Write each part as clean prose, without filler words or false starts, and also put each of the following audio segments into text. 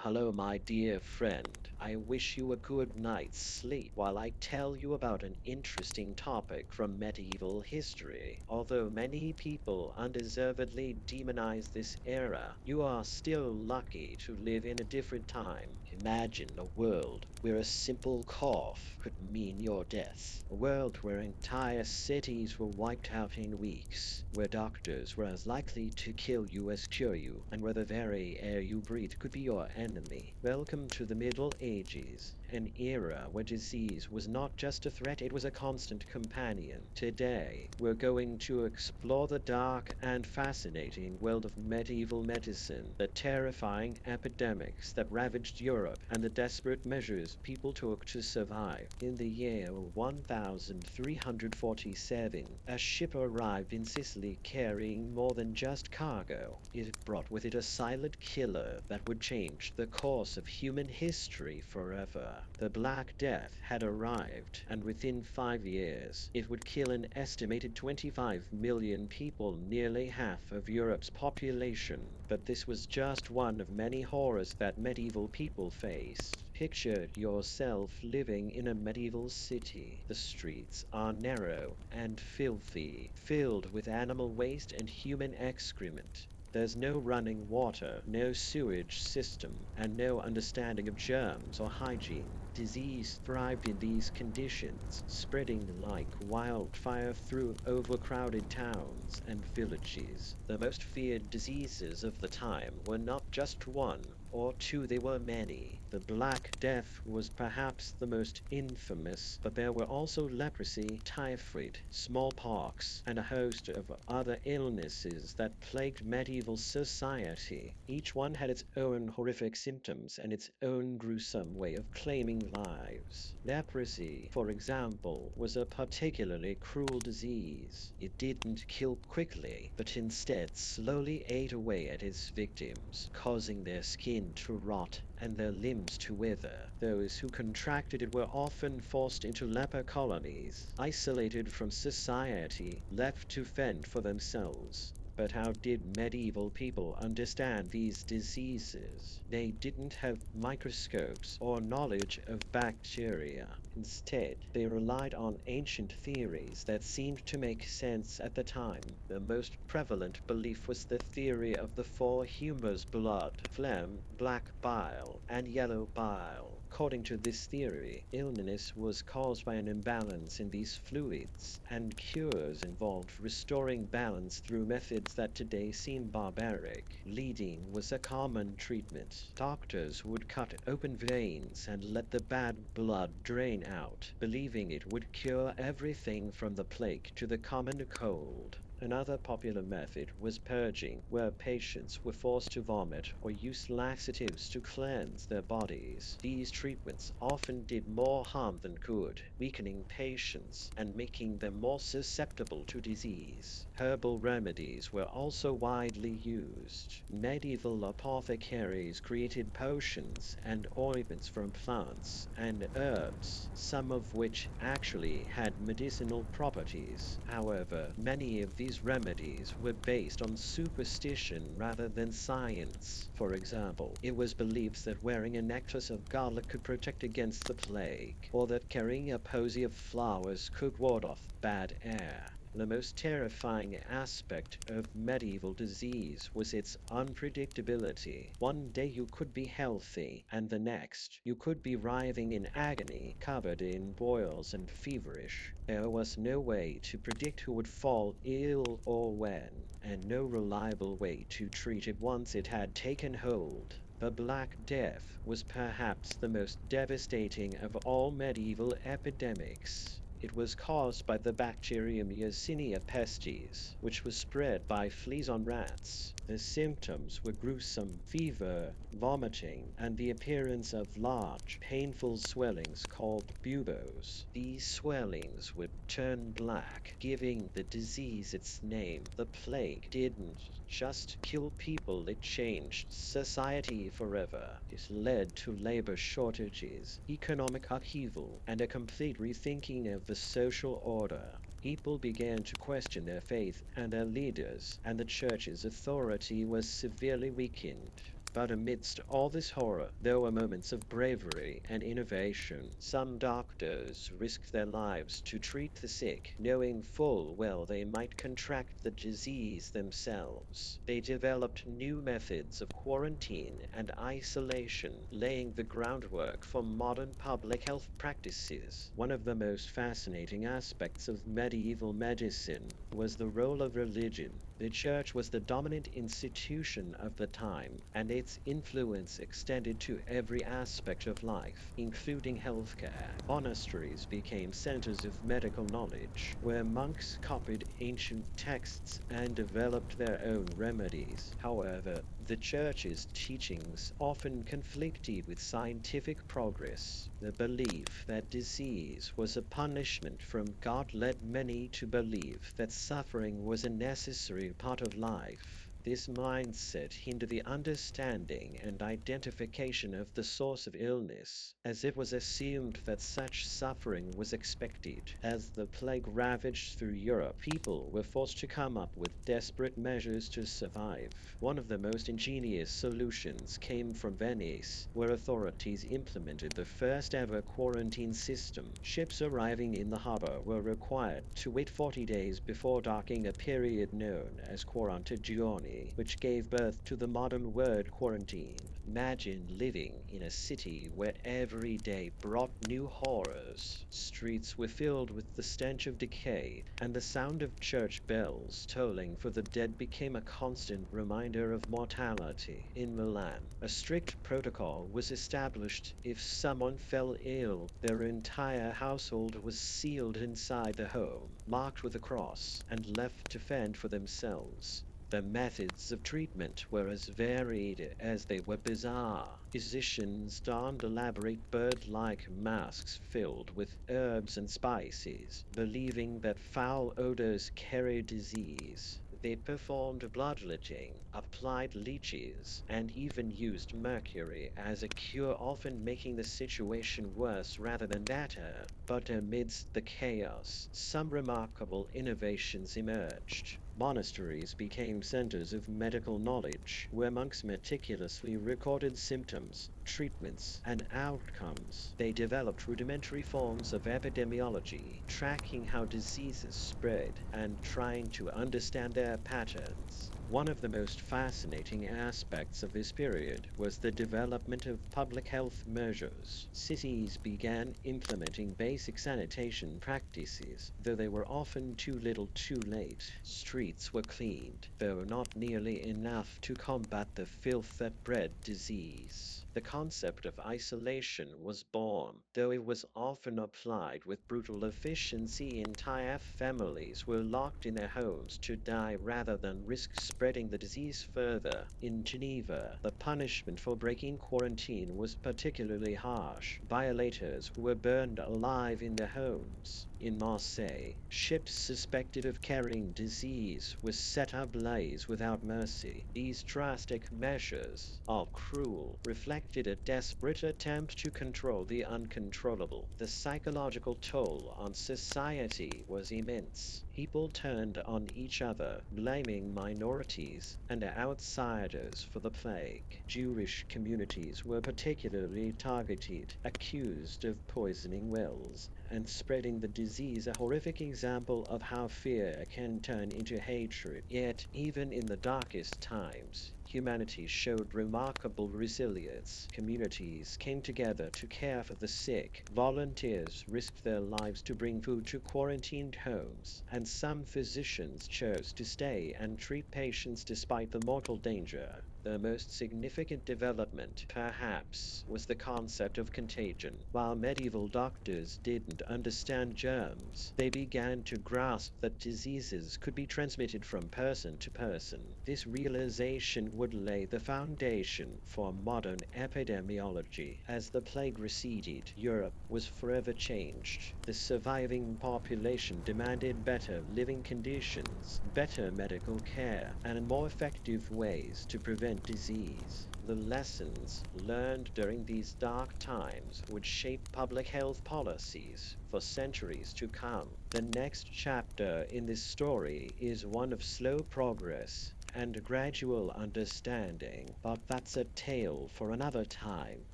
Hello, my dear friend. I wish you a good night's sleep while I tell you about an interesting topic from medieval history. Although many people undeservedly demonize this era, you are still lucky to live in a different time. Imagine a world where a simple cough could mean your death. A world where entire cities were wiped out in weeks, where doctors were as likely to kill you as cure you, and where the very air you breathe could be your enemy. Welcome to the Middle Ages, an era where disease was not just a threat, it was a constant companion. Today, we're going to explore the dark and fascinating world of medieval medicine, the terrifying epidemics that ravaged Europe, and the desperate measures people took to survive. In the year 1347, a ship arrived in Sicily carrying more than just cargo. It brought with it a silent killer that would change the course of human history forever. The Black Death had arrived, and within 5 years, it would kill an estimated 25 million people, nearly half of Europe's population. But this was just one of many horrors that medieval people faced. Picture yourself living in a medieval city. The streets are narrow and filthy, filled with animal waste and human excrement. There's no running water, no sewage system, and no understanding of germs or hygiene. Disease thrived in these conditions, spreading like wildfire through overcrowded towns and villages. The most feared diseases of the time were not just one or two, they were many. The Black Death was perhaps the most infamous, but there were also leprosy, typhoid, smallpox, and a host of other illnesses that plagued medieval society. Each one had its own horrific symptoms and its own gruesome way of claiming lives. Leprosy, for example, was a particularly cruel disease. It didn't kill quickly, but instead slowly ate away at its victims, causing their skin to rot and their limbs to wither. Those who contracted it were often forced into leper colonies, isolated from society, left to fend for themselves. But how did medieval people understand these diseases? They didn't have microscopes or knowledge of bacteria. Instead, they relied on ancient theories that seemed to make sense at the time. The most prevalent belief was the theory of the four humors: blood, phlegm, black bile, and yellow bile. According to this theory, illness was caused by an imbalance in these fluids, and cures involved restoring balance through methods that today seem barbaric. Bleeding was a common treatment. Doctors would cut open veins and let the bad blood drain out, believing it would cure everything from the plague to the common cold. Another popular method was purging, where patients were forced to vomit or use laxatives to cleanse their bodies. These treatments often did more harm than good, weakening patients and making them more susceptible to disease. Herbal remedies were also widely used. Medieval apothecaries created potions and ointments from plants and herbs, some of which actually had medicinal properties. However, many of these remedies were based on superstition rather than science. For example, it was believed that wearing a necklace of garlic could protect against the plague, or that carrying a posy of flowers could ward off bad air. The most terrifying aspect of medieval disease was its unpredictability. One day you could be healthy, and the next you could be writhing in agony, covered in boils and feverish. There was no way to predict who would fall ill or when, and no reliable way to treat it once it had taken hold. The Black Death was perhaps the most devastating of all medieval epidemics. It was caused by the bacterium Yersinia pestis, which was spread by fleas on rats. The symptoms were gruesome fever, vomiting, and the appearance of large, painful swellings called buboes. These swellings would turn black, giving the disease its name. The plague didn't just kill people, it changed society forever. It led to labor shortages, economic upheaval, and a complete rethinking of the social order. People began to question their faith and their leaders, and the church's authority was severely weakened. But amidst all this horror, there were moments of bravery and innovation. Some doctors risked their lives to treat the sick, knowing full well they might contract the disease themselves. They developed new methods of quarantine and isolation, laying the groundwork for modern public health practices. One of the most fascinating aspects of medieval medicine was the role of religion. The church was the dominant institution of the time, and its influence extended to every aspect of life, including healthcare. Monasteries became centers of medical knowledge, where monks copied ancient texts and developed their own remedies. However, the church's teachings often conflicted with scientific progress. The belief that disease was a punishment from God led many to believe that suffering was a necessary part of life. This mindset hindered the understanding and identification of the source of illness, as it was assumed that such suffering was expected. As the plague ravaged through Europe, people were forced to come up with desperate measures to survive. One of the most ingenious solutions came from Venice, where authorities implemented the first ever quarantine system. Ships arriving in the harbor were required to wait 40 days before docking, a period known as quarantagioni, which gave birth to the modern word quarantine. Imagine living in a city where every day brought new horrors. Streets were filled with the stench of decay, and the sound of church bells tolling for the dead became a constant reminder of mortality. In Milan, a strict protocol was established. If someone fell ill, their entire household was sealed inside the home, marked with a cross, and left to fend for themselves. The methods of treatment were as varied as they were bizarre. Physicians donned elaborate bird-like masks filled with herbs and spices, believing that foul odors carried disease. They performed bloodletting, applied leeches, and even used mercury as a cure, often making the situation worse rather than better. But amidst the chaos, some remarkable innovations emerged. Monasteries became centers of medical knowledge, where monks meticulously recorded symptoms, treatments, and outcomes. They developed rudimentary forms of epidemiology, tracking how diseases spread and trying to understand their patterns. One of the most fascinating aspects of this period was the development of public health measures. Cities began implementing basic sanitation practices, though they were often too little too late. Streets were cleaned, though not nearly enough to combat the filth that bred disease. The concept of isolation was born, though it was often applied with brutal efficiency. Entire families were locked in their homes to die rather than risk spreading the disease further. In Geneva, the punishment for breaking quarantine was particularly harsh. Violators were burned alive in their homes. In Marseille, ships suspected of carrying disease were set ablaze without mercy. These drastic measures, all cruel, reflected a desperate attempt to control the uncontrollable. The psychological toll on society was immense. People turned on each other, blaming minorities and outsiders for the plague. Jewish communities were particularly targeted, accused of poisoning wells and spreading the disease, a horrific example of how fear can turn into hatred. Yet, even in the darkest times, humanity showed remarkable resilience. Communities came together to care for the sick. Volunteers risked their lives to bring food to quarantined homes, and some physicians chose to stay and treat patients despite the mortal danger. The most significant development, perhaps, was the concept of contagion. While medieval doctors didn't understand germs, they began to grasp that diseases could be transmitted from person to person. This realization would lay the foundation for modern epidemiology. As the plague receded, Europe was forever changed. The surviving population demanded better living conditions, better medical care, and more effective ways to prevent disease. The lessons learned during these dark times would shape public health policies for centuries to come. The next chapter in this story is one of slow progress, and gradual understanding, but that's a tale for another time.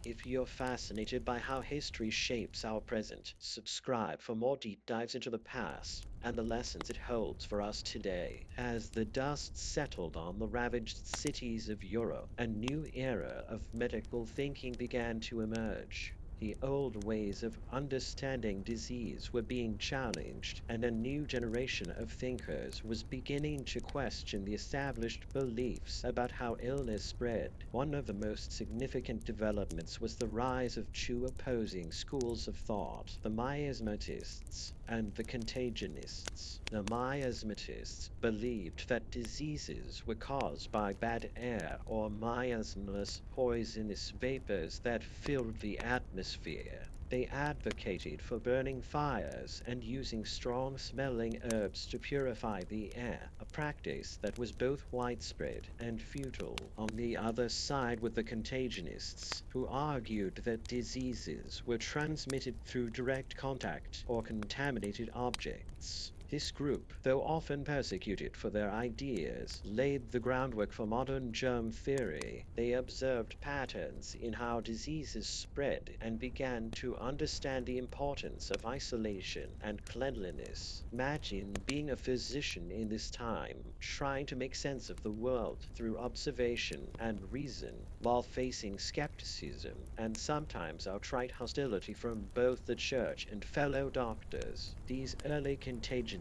If you're fascinated by how history shapes our present, subscribe for more deep dives into the past and the lessons it holds for us today. As the dust settled on the ravaged cities of Europe, a new era of medical thinking began to emerge. The old ways of understanding disease were being challenged, and a new generation of thinkers was beginning to question the established beliefs about how illness spread. One of the most significant developments was the rise of two opposing schools of thought, the miasmatists and the contagionists. The miasmatists believed that diseases were caused by bad air or miasmalous poisonous vapors that filled the atmosphere. They advocated for burning fires and using strong-smelling herbs to purify the air, a practice that was both widespread and futile. On the other side were the contagionists, who argued that diseases were transmitted through direct contact or contaminated objects. This group, though often persecuted for their ideas, laid the groundwork for modern germ theory. They observed patterns in how diseases spread and began to understand the importance of isolation and cleanliness. Imagine being a physician in this time, trying to make sense of the world through observation and reason, while facing skepticism and sometimes outright hostility from both the church and fellow doctors. These early contagionists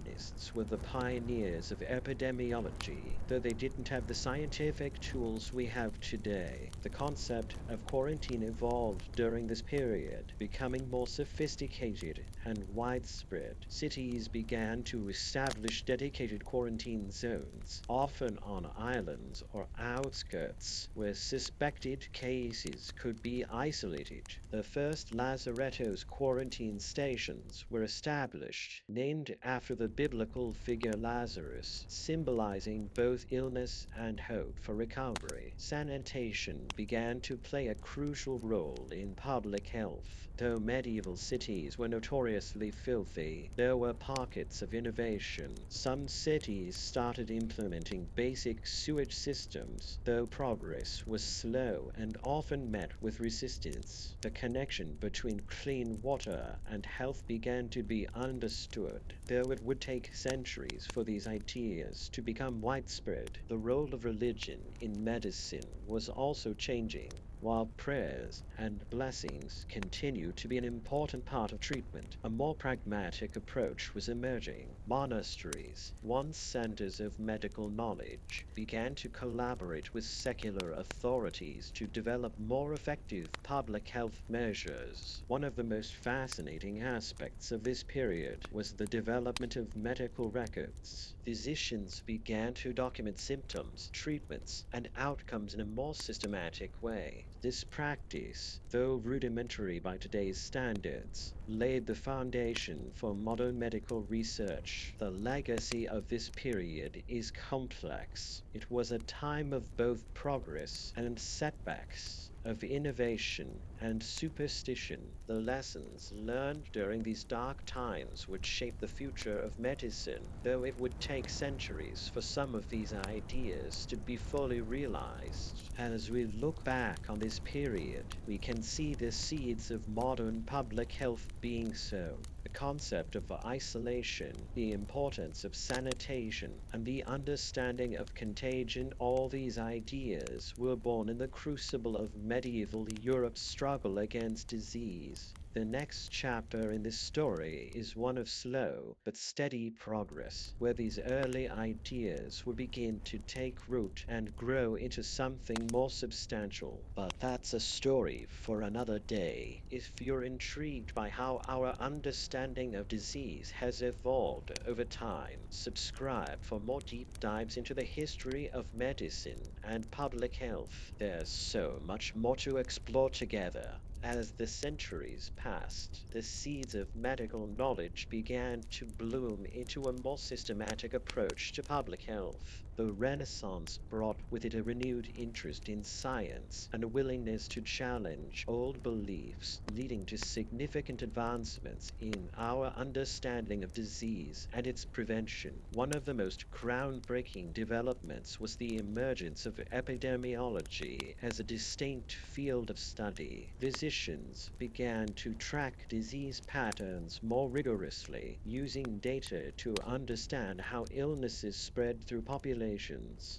were the pioneers of epidemiology, though they didn't have the scientific tools we have today. The concept of quarantine evolved during this period, becoming more sophisticated and widespread. Cities began to establish dedicated quarantine zones, often on islands or outskirts, where suspected cases could be isolated. The first lazarettos quarantine stations were established, named after the biblical figure Lazarus, symbolizing both illness and hope for recovery. Sanitation began to play a crucial role in public health. Though medieval cities were notoriously filthy, there were pockets of innovation. Some cities started implementing basic sewage systems, though progress was slow and often met with resistance. The connection between clean water and health began to be understood, though it would take centuries for these ideas to become widespread. The role of religion in medicine was also changing. While prayers and blessings continued to be an important part of treatment, a more pragmatic approach was emerging. Monasteries, once centers of medical knowledge, began to collaborate with secular authorities to develop more effective public health measures. One of the most fascinating aspects of this period was the development of medical records. Physicians began to document symptoms, treatments, and outcomes in a more systematic way. This practice, though rudimentary by today's standards, laid the foundation for modern medical research. The legacy of this period is complex. It was a time of both progress and setbacks, of innovation and superstition. The lessons learned during these dark times would shape the future of medicine, though it would take centuries for some of these ideas to be fully realized. As we look back on this period, we can see the seeds of modern public health being sown. The concept of isolation, the importance of sanitation, and the understanding of contagion, all these ideas were born in the crucible of medieval Europe's struggle against disease. The next chapter in this story is one of slow but steady progress, where these early ideas will begin to take root and grow into something more substantial. But that's a story for another day. If you're intrigued by how our understanding of disease has evolved over time, subscribe for more deep dives into the history of medicine and public health. There's so much more to explore together. As the centuries passed, the seeds of medical knowledge began to bloom into a more systematic approach to public health. The Renaissance brought with it a renewed interest in science and a willingness to challenge old beliefs, leading to significant advancements in our understanding of disease and its prevention. One of the most groundbreaking developments was the emergence of epidemiology as a distinct field of study. Physicians began to track disease patterns more rigorously, using data to understand how illnesses spread through populations.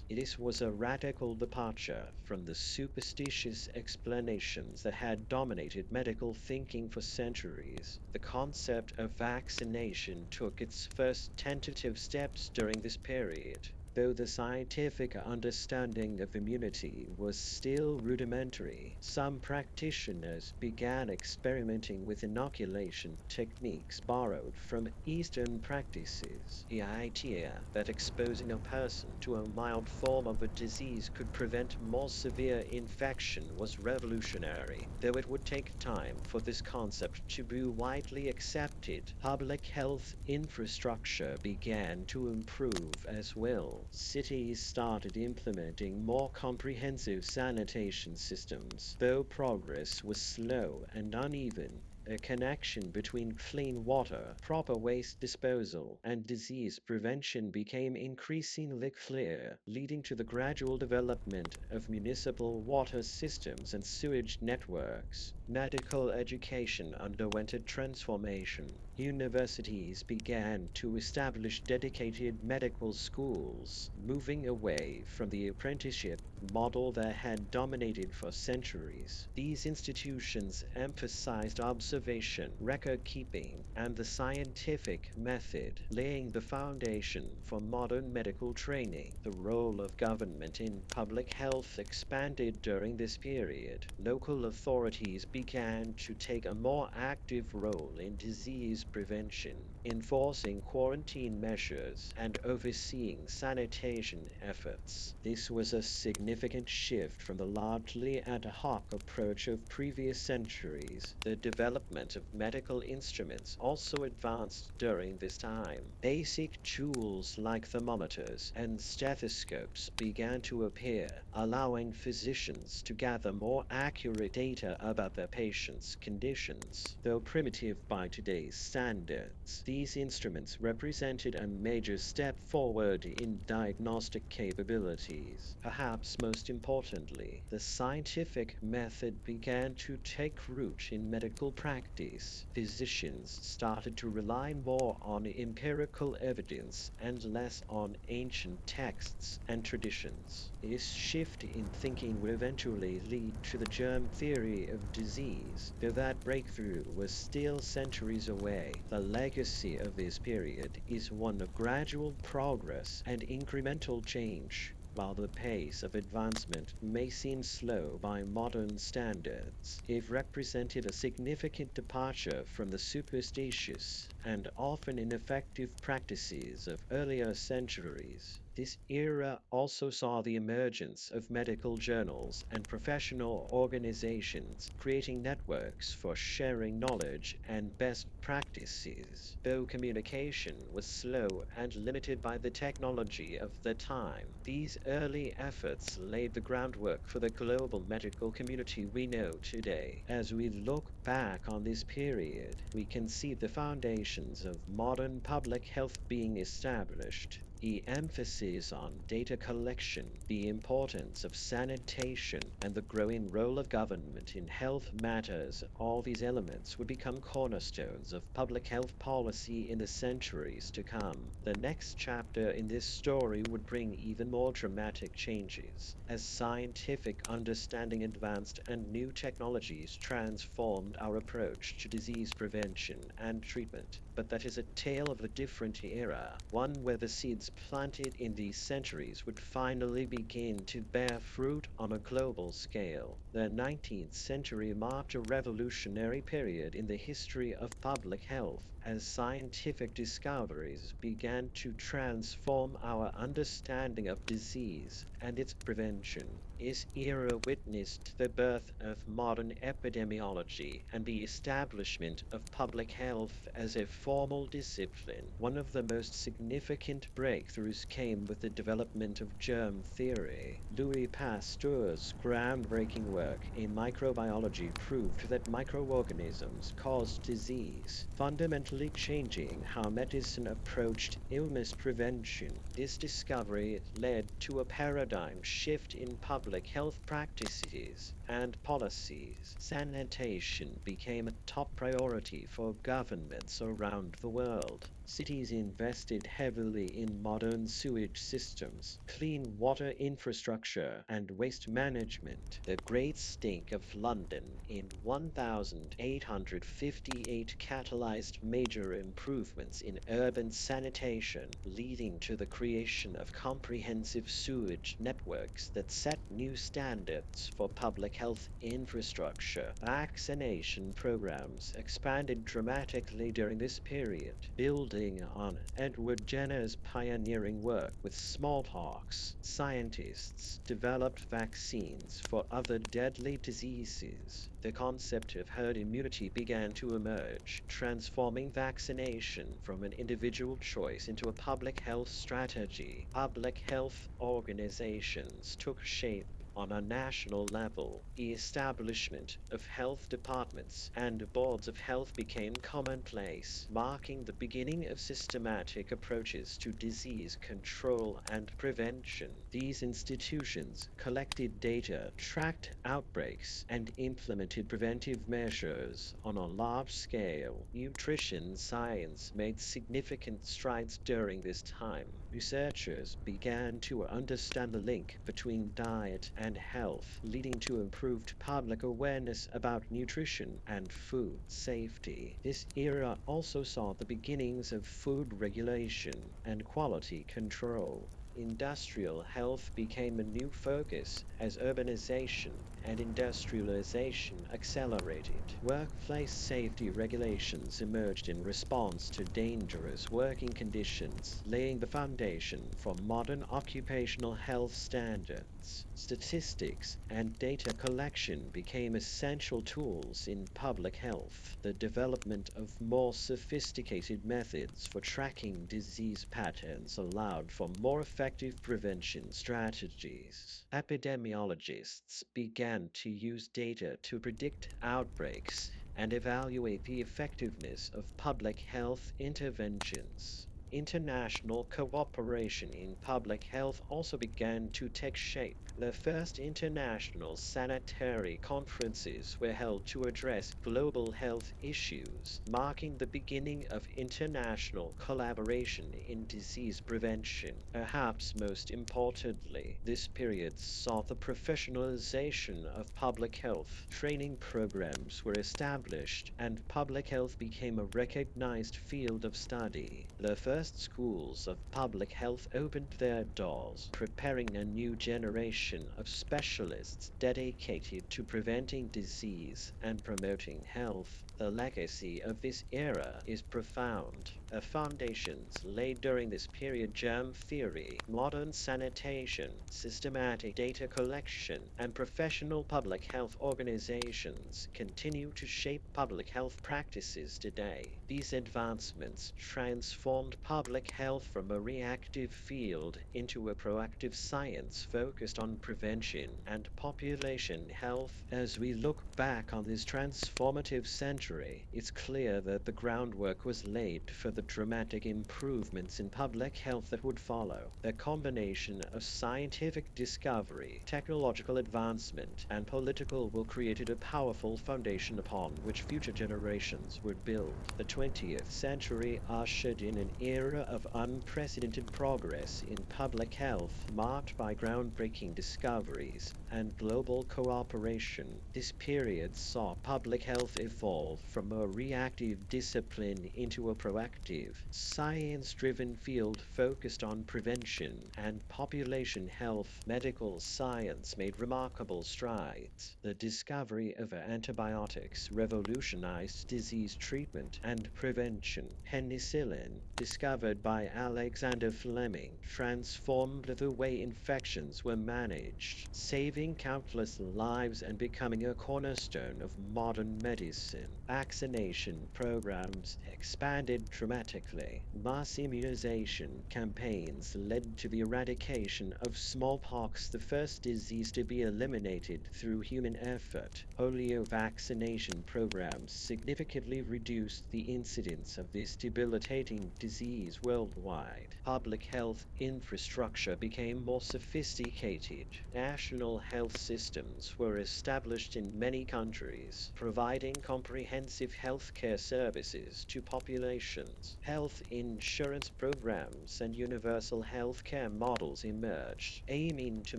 This was a radical departure from the superstitious explanations that had dominated medical thinking for centuries. The concept of vaccination took its first tentative steps during this period. Though the scientific understanding of immunity was still rudimentary, some practitioners began experimenting with inoculation techniques borrowed from Eastern practices. The idea that exposing a person to a mild form of a disease could prevent more severe infection was revolutionary, though it would take time for this concept to be widely accepted. Public health infrastructure began to improve as well. Cities started implementing more comprehensive sanitation systems. Though progress was slow and uneven, a connection between clean water, proper waste disposal, and disease prevention became increasingly clear, leading to the gradual development of municipal water systems and sewage networks. Medical education underwent a transformation. Universities began to establish dedicated medical schools, moving away from the apprenticeship model that had dominated for centuries. These institutions emphasized observation, record keeping, and the scientific method, laying the foundation for modern medical training. The role of government in public health expanded during this period. Local authorities began to take a more active role in disease prevention, enforcing quarantine measures and overseeing sanitation efforts. This was a significant shift from the largely ad hoc approach of previous centuries. The development of medical instruments also advanced during this time. Basic tools like thermometers and stethoscopes began to appear, allowing physicians to gather more accurate data about their patients' conditions. Though primitive by today's standards, these instruments represented a major step forward in diagnostic capabilities. Perhaps most importantly, the scientific method began to take root in medical practice. Physicians started to rely more on empirical evidence and less on ancient texts and traditions. This shift in thinking would eventually lead to the germ theory of disease, though that breakthrough was still centuries away. The legacy of this period is one of gradual progress and incremental change. While the pace of advancement may seem slow by modern standards, it represented a significant departure from the superstitious and often ineffective practices of earlier centuries. This era also saw the emergence of medical journals and professional organizations, creating networks for sharing knowledge and best practices. Though communication was slow and limited by the technology of the time, these early efforts laid the groundwork for the global medical community we know today. As we look back on this period, we can see the foundations of modern public health being established. The emphasis on data collection, the importance of sanitation, and the growing role of government in health matters, all these elements would become cornerstones of public health policy in the centuries to come. The next chapter in this story would bring even more dramatic changes, as scientific understanding advanced and new technologies transformed our approach to disease prevention and treatment. But that is a tale of a different era, one where the seeds seeds planted in these centuries would finally begin to bear fruit on a global scale. The 19th century marked a revolutionary period in the history of public health as scientific discoveries began to transform our understanding of disease and its prevention. This era witnessed the birth of modern epidemiology and the establishment of public health as a formal discipline. One of the most significant breakthroughs came with the development of germ theory. Louis Pasteur's groundbreaking work in microbiology proved that microorganisms caused disease, fundamentally changing how medicine approached illness prevention. This discovery led to a paradigm shift in public health practices and policies. Sanitation became a top priority for governments around the world. Cities invested heavily in modern sewage systems, clean water infrastructure, and waste management. The Great Stink of London in 1858 catalyzed major improvements in urban sanitation, leading to the creation of comprehensive sewage networks that set new standards for public health infrastructure. Vaccination programs expanded dramatically during this period, building on Edward Jenner's pioneering work with smallpox. Scientists developed vaccines for other deadly diseases. The concept of herd immunity began to emerge, transforming vaccination from an individual choice into a public health strategy. Public health organizations took shape on a national level. The establishment of health departments and boards of health became commonplace, marking the beginning of systematic approaches to disease control and prevention. These institutions collected data, tracked outbreaks, and implemented preventive measures on a large scale. Nutrition science made significant strides during this time. Researchers began to understand the link between diet and health, leading to improved public awareness about nutrition and food safety. This era also saw the beginnings of food regulation and quality control. Industrial health became a new focus as urbanization and industrialization accelerated. Workplace safety regulations emerged in response to dangerous working conditions, laying the foundation for modern occupational health standards. Statistics and data collection became essential tools in public health. The development of more sophisticated methods for tracking disease patterns allowed for more effective prevention strategies. Epidemiologists began to use data to predict outbreaks and evaluate the effectiveness of public health interventions. International cooperation in public health also began to take shape. The first international sanitary conferences were held to address global health issues, marking the beginning of international collaboration in disease prevention. Perhaps most importantly, this period saw the professionalization of public health. Training programs were established, and public health became a recognized field of study. The first schools of public health opened their doors, preparing a new generation of specialists dedicated to preventing disease and promoting health. The legacy of this era is profound. The foundations laid during this period, germ theory, modern sanitation, systematic data collection, and professional public health organizations continue to shape public health practices today. These advancements transformed public health from a reactive field into a proactive science focused on prevention and population health. As we look back on this transformative century, it's clear that the groundwork was laid for the dramatic improvements in public health that would follow. The combination of scientific discovery, technological advancement, and political will created a powerful foundation upon which future generations would build. The 20th century ushered in an era of unprecedented progress in public health, marked by groundbreaking discoveries, and global cooperation. This period saw public health evolve from a reactive discipline into a proactive, science-driven field focused on prevention and population health. Medical science made remarkable strides. The discovery of antibiotics revolutionized disease treatment and prevention. Penicillin, discovered by Alexander Fleming, transformed the way infections were managed, saving countless lives and becoming a cornerstone of modern medicine. Vaccination programs expanded dramatically. Mass immunization campaigns led to the eradication of smallpox, the first disease to be eliminated through human effort. Polio vaccination programs significantly reduced the incidence of this debilitating disease worldwide. Public health infrastructure became more sophisticated. National health systems were established in many countries, providing comprehensive health care services to populations. Health insurance programs and universal health care models emerged, aiming to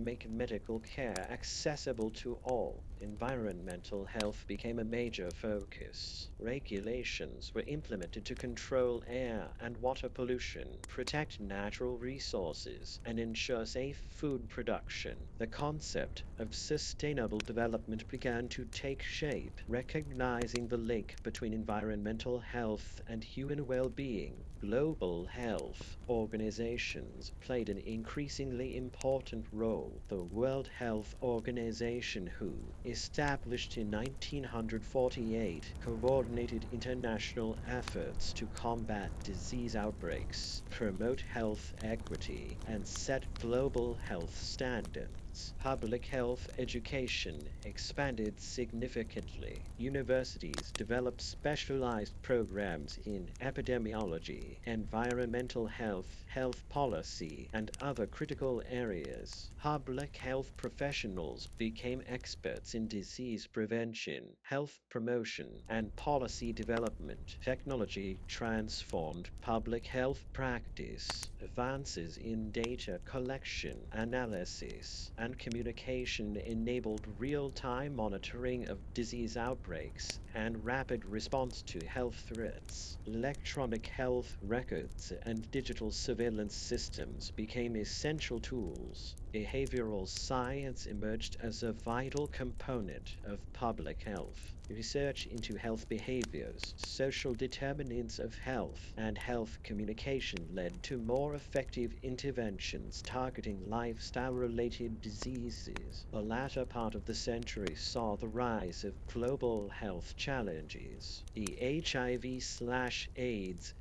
make medical care accessible to all. Environmental health became a major focus. Regulations were implemented to control air and water pollution, protect natural resources, and ensure safe food production. The concept of sustainable development began to take shape, recognizing the link between environmental health and human well-being. Global health organizations played an increasingly important role. The World Health Organization, WHO, established in 1948, coordinated international efforts to combat disease outbreaks, promote health equity, and set global health standards. Public health education expanded significantly. Universities developed specialized programs in epidemiology, environmental health, health policy, and other critical areas. Public health professionals became experts in disease prevention, health promotion, and policy development. Technology transformed public health practice. Advances in data collection, analysis, and communication enabled real-time monitoring of disease outbreaks and rapid response to health threats. Electronic health records and digital surveillance systems became essential tools. Behavioral science emerged as a vital component of public health. Research into health behaviors, social determinants of health, and health communication led to more effective interventions targeting lifestyle-related diseases. The latter part of the century saw the rise of global health challenges. The HIV/AIDS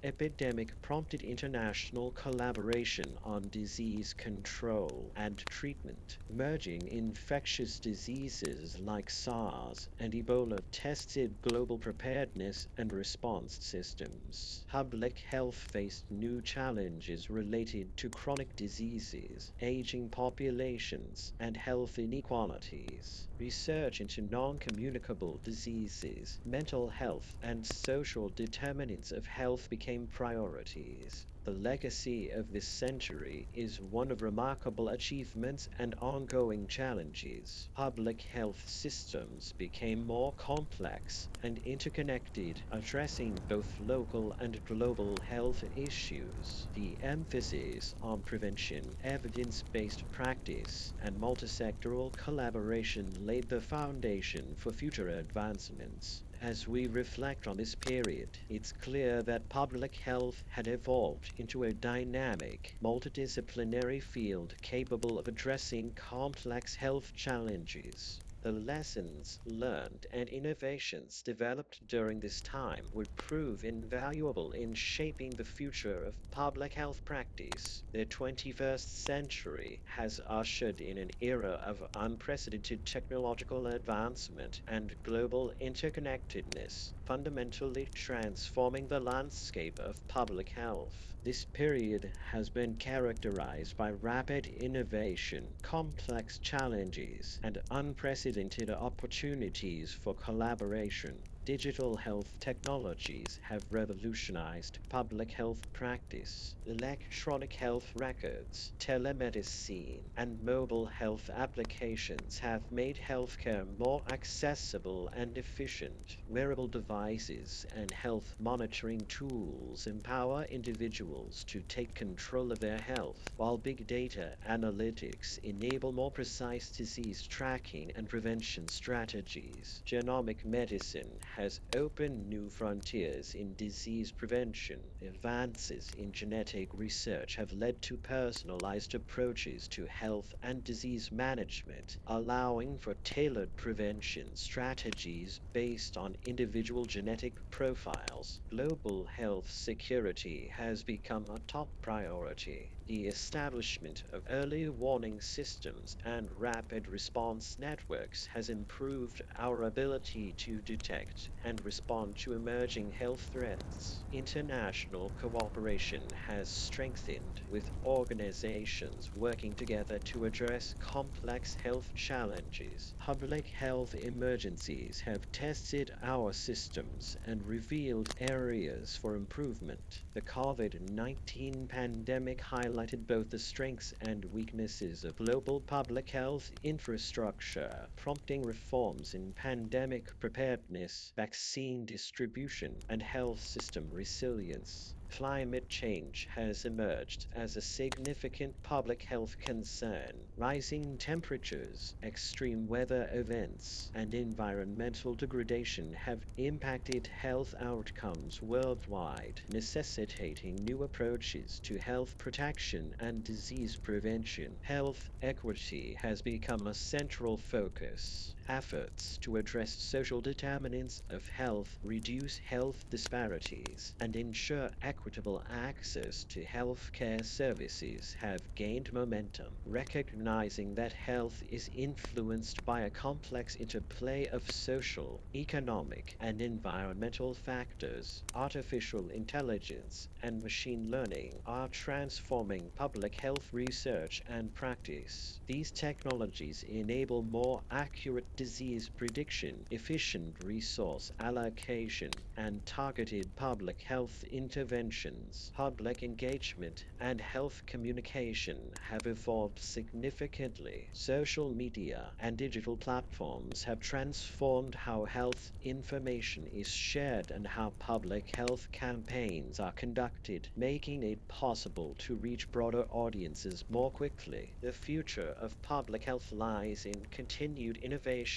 epidemic prompted international collaboration on disease control and treatment. Emerging infectious diseases like SARS and Ebola tested global preparedness and response systems. Public health faced new challenges related to chronic diseases, aging populations, and health inequalities. Research into non-communicable diseases, mental health, and social determinants of health became priorities. The legacy of this century is one of remarkable achievements and ongoing challenges. Public health systems became more complex and interconnected, addressing both local and global health issues. The emphasis on prevention, evidence-based practice, and multisectoral collaboration laid the foundation for future advancements. As we reflect on this period, it's clear that public health had evolved into a dynamic, multidisciplinary field capable of addressing complex health challenges. The lessons learned and innovations developed during this time would prove invaluable in shaping the future of public health practice. The 21st century has ushered in an era of unprecedented technological advancement and global interconnectedness, fundamentally transforming the landscape of public health. This period has been characterized by rapid innovation, complex challenges, and unprecedented opportunities for collaboration. Digital health technologies have revolutionized public health practice. Electronic health records, telemedicine, and mobile health applications have made healthcare more accessible and efficient. Wearable devices and health monitoring tools empower individuals to take control of their health, while big data analytics enable more precise disease tracking and prevention strategies. Genomic medicine has opened new frontiers in disease prevention. Advances in genetic research have led to personalized approaches to health and disease management, allowing for tailored prevention strategies based on individual genetic profiles. Global health security has become a top priority. The establishment of early warning systems and rapid response networks has improved our ability to detect and respond to emerging health threats. International cooperation has strengthened, with organizations working together to address complex health challenges. Public health emergencies have tested our systems and revealed areas for improvement. The COVID-19 pandemic highlighted both the strengths and weaknesses of global public health infrastructure, prompting reforms in pandemic preparedness, vaccine distribution, and health system resilience. Climate change has emerged as a significant public health concern. Rising temperatures, extreme weather events, and environmental degradation have impacted health outcomes worldwide, necessitating new approaches to health protection and disease prevention. Health equity has become a central focus. Efforts to address social determinants of health, reduce health disparities, and ensure equitable access to healthcare services have gained momentum. Recognizing that health is influenced by a complex interplay of social, economic, and environmental factors, artificial intelligence and machine learning are transforming public health research and practice. These technologies enable more accurate disease prediction, efficient resource allocation, and targeted public health interventions. Public engagement and health communication have evolved significantly. Social media and digital platforms have transformed how health information is shared and how public health campaigns are conducted, making it possible to reach broader audiences more quickly. The future of public health lies in continued innovation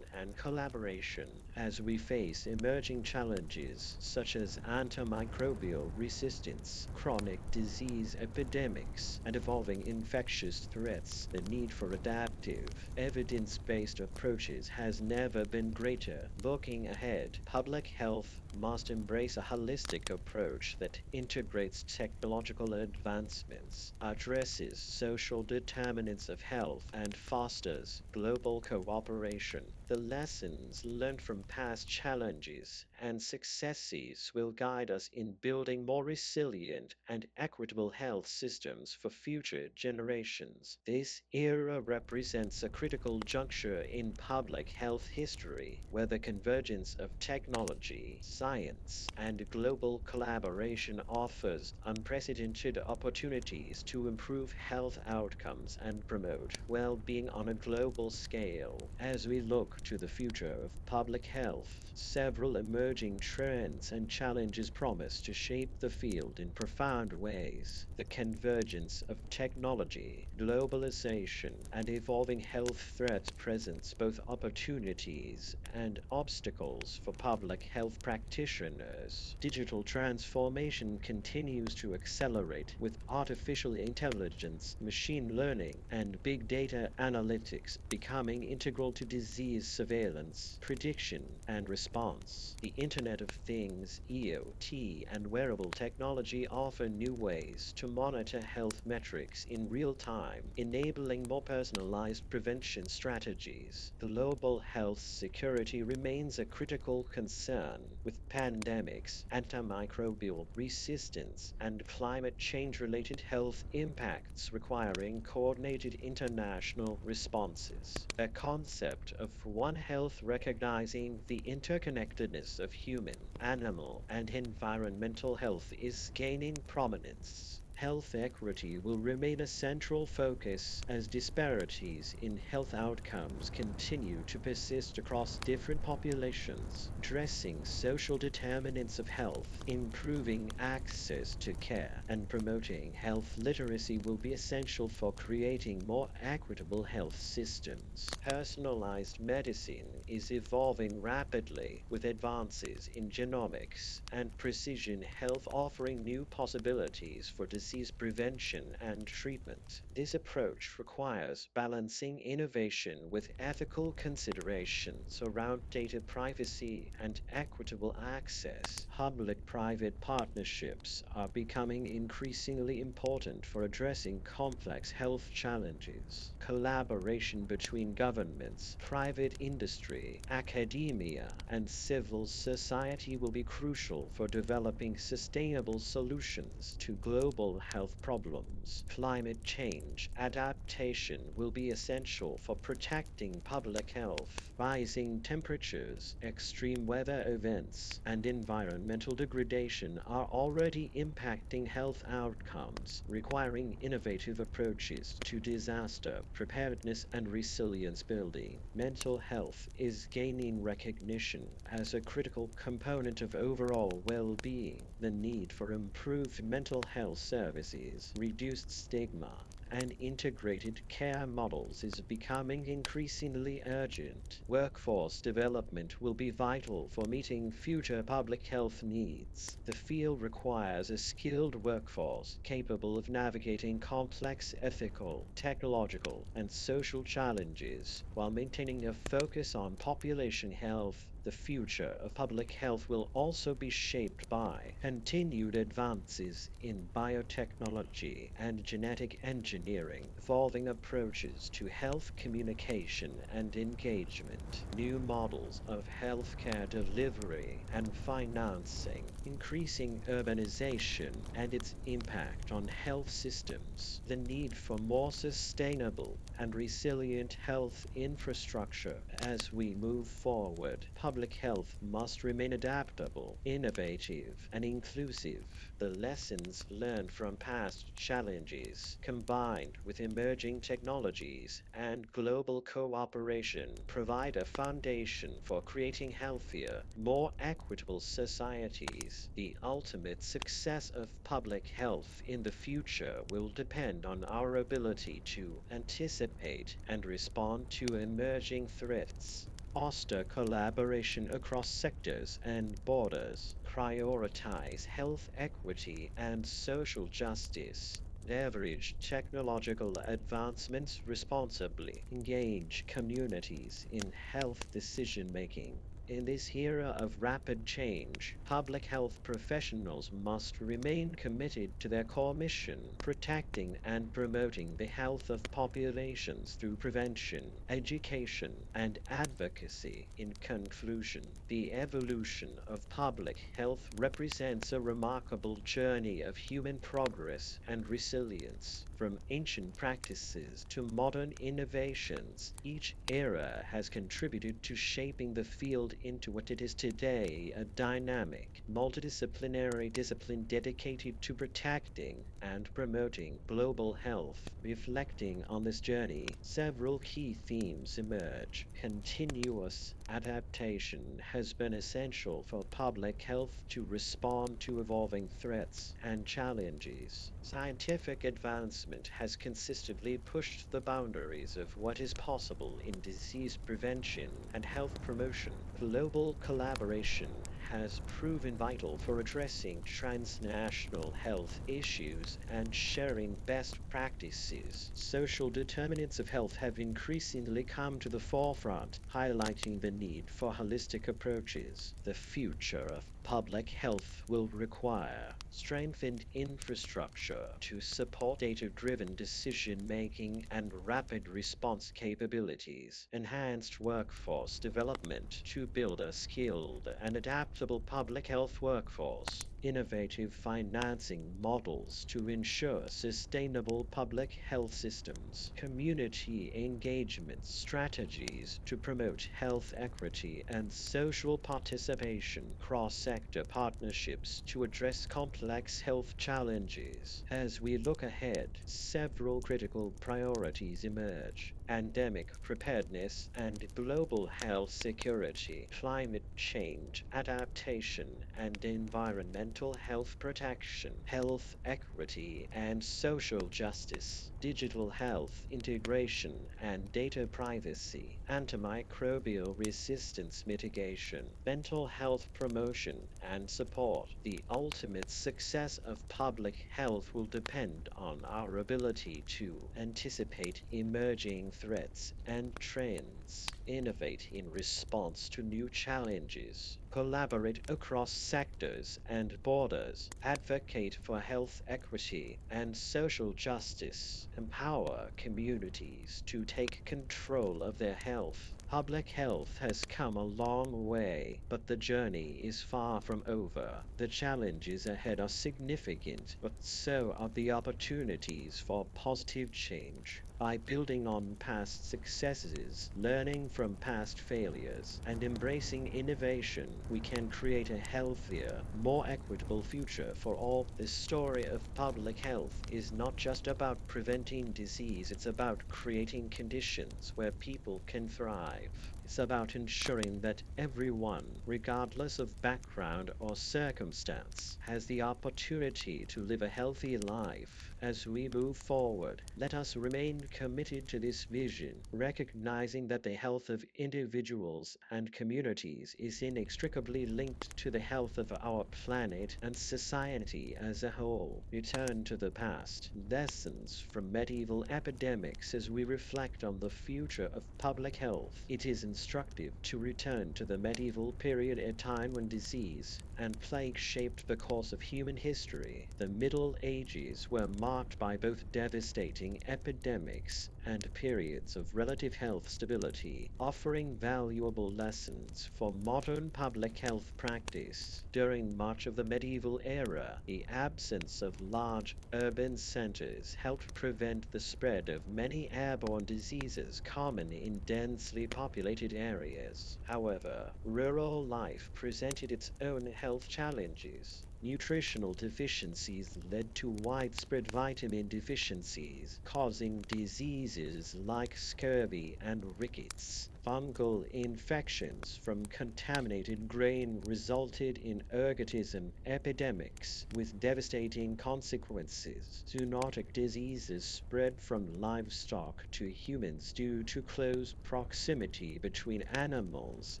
and collaboration as we face emerging challenges such as antimicrobial resistance, chronic disease epidemics, and evolving infectious threats. The need for adaptive, evidence-based approaches has never been greater. Looking ahead, public health must embrace a holistic approach that integrates technological advancements, addresses social determinants of health, and fosters global cooperation. The lessons learned from past challenges and successes will guide us in building more resilient and equitable health systems for future generations. This era represents a critical juncture in public health history, where the convergence of technology, science, and global collaboration offers unprecedented opportunities to improve health outcomes and promote well-being on a global scale. As we look to the future of public health, several emerging trends and challenges promise to shape the field in profound ways. The convergence of technology, globalization, and evolving health threats presents both opportunities and obstacles for public health practitioners. Digital transformation continues to accelerate, with artificial intelligence, machine learning, and big data analytics becoming integral to disease surveillance, prediction, and response. The Internet of Things, IoT, and wearable technology offer new ways to monitor health metrics in real time, enabling more personalized prevention strategies. Global health security remains a critical concern, with pandemics, antimicrobial resistance, and climate change-related health impacts requiring coordinated international responses. The concept of One Health recognizing the interconnectedness of human, animal, and environmental health is gaining prominence. Health equity will remain a central focus as disparities in health outcomes continue to persist across different populations. Addressing social determinants of health, improving access to care, and promoting health literacy will be essential for creating more equitable health systems. Personalized medicine is evolving rapidly with advances in genomics and precision health offering new possibilities for disease prevention and treatment. This approach requires balancing innovation with ethical considerations around data privacy and equitable access. Public-private partnerships are becoming increasingly important for addressing complex health challenges. Collaboration between governments, private industry, academia, and civil society will be crucial for developing sustainable solutions to global health problems. Climate change adaptation will be essential for protecting public health. Rising temperatures, extreme weather events, and environmental degradation are already impacting health outcomes, requiring innovative approaches to disaster preparedness and resilience building. Mental health is gaining recognition as a critical component of overall well-being. The need for improved mental health services, reduced stigma, and integrated care models is becoming increasingly urgent. Workforce development will be vital for meeting future public health needs. The field requires a skilled workforce capable of navigating complex ethical, technological, and social challenges while maintaining a focus on population health. The future of public health will also be shaped by continued advances in biotechnology and genetic engineering, evolving approaches to health communication and engagement, new models of healthcare delivery and financing, increasing urbanization and its impact on health systems, the need for more sustainable and resilient health infrastructure. As we move forward, public health must remain adaptable, innovative, and inclusive. The lessons learned from past challenges, combined with emerging technologies and global cooperation, provide a foundation for creating healthier, more equitable societies. The ultimate success of public health in the future will depend on our ability to anticipate and respond to emerging threats, foster collaboration across sectors and borders, prioritize health equity and social justice, leverage technological advancements responsibly, engage communities in health decision making. In this era of rapid change, public health professionals must remain committed to their core mission, protecting and promoting the health of populations through prevention, education, and advocacy. In conclusion, the evolution of public health represents a remarkable journey of human progress and resilience. From ancient practices to modern innovations, each era has contributed to shaping the field into what it is today, a dynamic, multidisciplinary discipline dedicated to protecting and promoting global health. Reflecting on this journey, several key themes emerge. Continuous adaptation has been essential for public health to respond to evolving threats and challenges. Scientific advancement has consistently pushed the boundaries of what is possible in disease prevention and health promotion. Global collaboration has proven vital for addressing transnational health issues and sharing best practices. Social determinants of health have increasingly come to the forefront, highlighting the need for holistic approaches. The future of public health will require strengthened infrastructure to support data-driven decision-making and rapid response capabilities, enhanced workforce development to build a skilled and adaptable public health workforce, innovative financing models to ensure sustainable public health systems, community engagement strategies to promote health equity and social participation, cross-sector partnerships to address complex health challenges. As we look ahead, several critical priorities emerge: pandemic preparedness and global health security, climate change adaptation and environmental health protection, health equity and social justice, digital health integration and data privacy, antimicrobial resistance mitigation, mental health promotion and support. The ultimate success of public health will depend on our ability to anticipate emerging threats and trends, innovate in response to new challenges, collaborate across sectors and borders, advocate for health equity and social justice, empower communities to take control of their health. Public health has come a long way, but the journey is far from over. The challenges ahead are significant, but so are the opportunities for positive change. By building on past successes, learning from past failures, and embracing innovation, we can create a healthier, more equitable future for all. The story of public health is not just about preventing disease, it's about creating conditions where people can thrive. It's about ensuring that everyone, regardless of background or circumstance, has the opportunity to live a healthy life. As we move forward, let us remain committed to this vision, recognizing that the health of individuals and communities is inextricably linked to the health of our planet and society as a whole. Return to the past, lessons from medieval epidemics as we reflect on the future of public health. It is instructive to return to the medieval period, a time when disease and plague shaped the course of human history. The Middle Ages were marked by both devastating epidemics and periods of relative health stability, offering valuable lessons for modern public health practice. During much of the medieval era, the absence of large urban centers helped prevent the spread of many airborne diseases common in densely populated areas. However, rural life presented its own health challenges. Nutritional deficiencies led to widespread vitamin deficiencies, causing diseases like scurvy and rickets. Fungal infections from contaminated grain resulted in ergotism epidemics with devastating consequences. Zoonotic diseases spread from livestock to humans due to close proximity between animals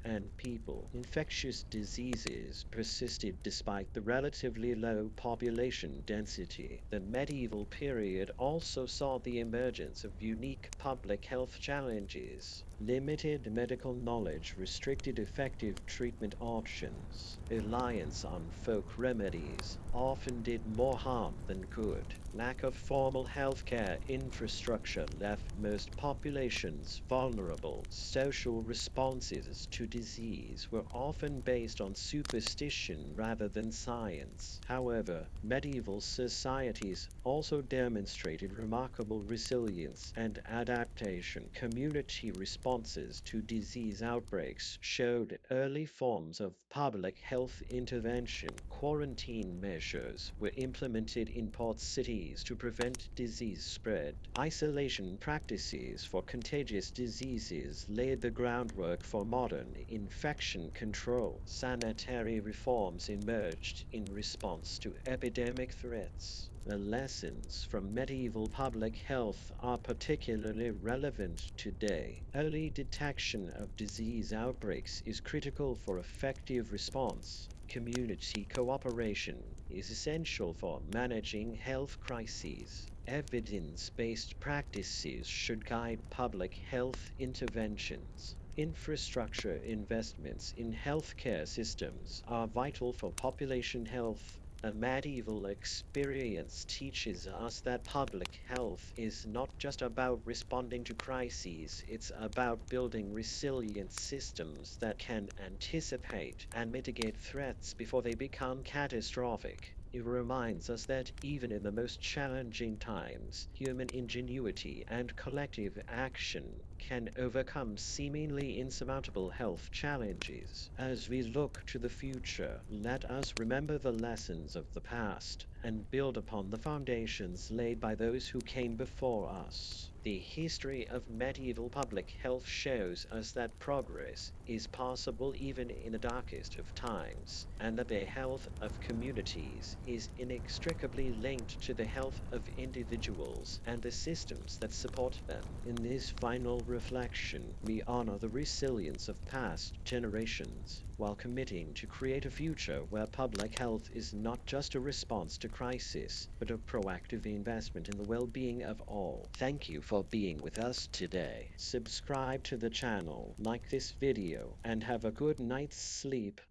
and people. Infectious diseases persisted despite the relatively low population density. The medieval period also saw the emergence of unique public health challenges. Limited medical knowledge restricted effective treatment options. Reliance on folk remedies often did more harm than good. Lack of formal healthcare infrastructure left most populations vulnerable. Social responses to disease were often based on superstition rather than science. However, medieval societies also demonstrated remarkable resilience and adaptation. Community responses to disease outbreaks showed early forms of public health intervention. Quarantine measures were implemented in port cities to prevent disease spread. Isolation practices for contagious diseases laid the groundwork for modern infection control. Sanitary reforms emerged in response to epidemic threats. The lessons from medieval public health are particularly relevant today. Early detection of disease outbreaks is critical for effective response. Community cooperation is essential for managing health crises. Evidence-based practices should guide public health interventions. Infrastructure investments in healthcare systems are vital for population health A medieval experience teaches us that public health is not just about responding to crises, it's about building resilient systems that can anticipate and mitigate threats before they become catastrophic. It reminds us that even in the most challenging times, human ingenuity and collective action can overcome seemingly insurmountable health challenges. As we look to the future, let us remember the lessons of the past and build upon the foundations laid by those who came before us. The history of medieval public health shows us that progress is possible even in the darkest of times, and that the health of communities is inextricably linked to the health of individuals and the systems that support them. In this final reflection, we honor the resilience of past generations while committing to create a future where public health is not just a response to crisis, but a proactive investment in the well-being of all. Thank you for being with us today. Subscribe to the channel, like this video, and have a good night's sleep.